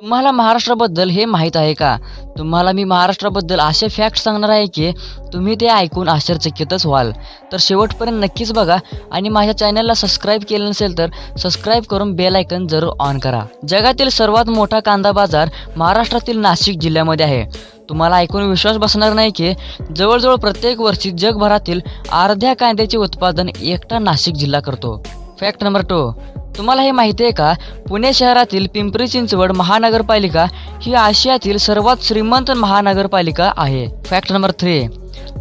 तुम्हाला महाराष्ट्राबद्दल हे माहीत आहे का? तुम्हाला मी महाराष्ट्राबद्दल असे फॅक्ट सांगणार आहे की तुम्ही ते ऐकून आश्चर्यचकितच व्हाल. तर शेवटपर्यंत नक्कीच बघा आणि माझ्या चॅनलला सबस्क्राईब केलं नसेल तर सबस्क्राईब करून बेल आयकन जरूर ऑन करा. जगातील सर्वात मोठा कांदा बाजार महाराष्ट्रातील नाशिक जिल्ह्यामध्ये आहे. तुम्हाला ऐकून विश्वास बसणार नाही की जवळजवळ प्रत्येक वर्षी जगभरातील अर्ध्या कांद्याचे उत्पादन एकटा नाशिक जिल्हा करतो. Fact number 2. तुम्हाला हे माहिती आहे का? पुणे शहरातील पिंपरी चिंचवड महानगरपालिका ही आशियातील सर्वात श्रीमंत महानगरपालिका आहे. Fact number 3.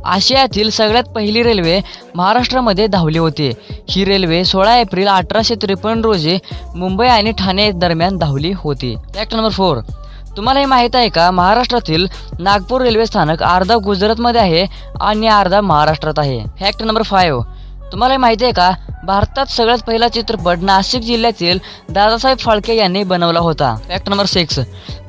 आशियातील सगळ्यात पहिली रेल्वे महाराष्ट्रामध्ये धावली होती. ही रेल्वे 16 एप्रिल 1853 रोजी मुंबई आणि ठाणे दरम्यान धावली होती. Fact number 4. तुम्हाला हे माहीत आहे का? महाराष्ट्रातील नागपूर रेल्वे स्थानक अर्धा गुजरातमध्ये आहे आणि अर्धा महाराष्ट्रात आहे. Fact number 5. तुम्हाला हे माहिती आहे का? भारतात सगळ्यात पहिला चित्रपट नाशिक जिल्ह्यातील दादासाहेब फाळके यांनी बनवला होता. Fact number 6.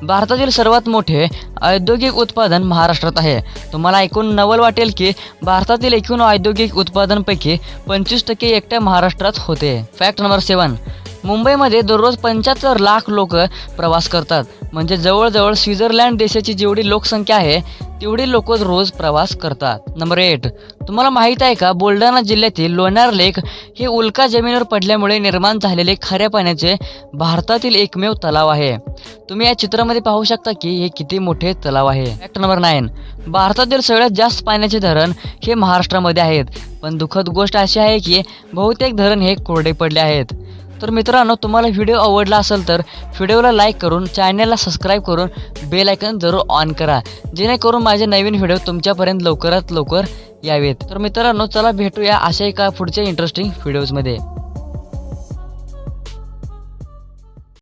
भारतातील सर्वात मोठे औद्योगिक उत्पादन महाराष्ट्रात आहे. तुम्हाला ऐकून नवल वाटेल की भारतातील एकूण औद्योगिक उत्पादनापैकी 25% एकट्या महाराष्ट्रात होते. Fact number 7. मुंबईमध्ये दररोज 75 लाख लोक प्रवास करतात. म्हणजे जवळजवळ स्वित्झर्लंड देशाची जेवढी लोकसंख्या आहे तेवढी लोक रोज प्रवास करतात. नंबर 8. तुम्हाला माहीत आहे का? बुलढाणा जिल्ह्यातील लोणार लेक हे उल्का जमिनीवर पडल्यामुळे निर्माण झालेले खाऱ्या पाण्याचे भारतातील एकमेव तलाव आहे. तुम्ही या चित्रामध्ये पाहू शकता की हे किती मोठे तलाव आहे. Fact number 9. भारतातील सगळ्यात जास्त पाण्याचे धरण हे महाराष्ट्रामध्ये आहेत. पण दुःखद गोष्ट अशी आहे की बहुतेक धरण हे कोरडे पडले आहेत. तर मित्रांनो, तुम्हाला व्हिडिओ आवडला असेल तर व्हिडिओला लाईक करून चॅनलला सबस्क्राईब करून बेल आयकन जरूर ऑन करा, जेणेकरून माझे नवीन व्हिडिओ तुमच्यापर्यंत लवकरात लवकर यावेत. तर मित्रांनो, चला भेटूया अशा एका पुढच्या इंटरेस्टिंग व्हिडिओजमध्ये.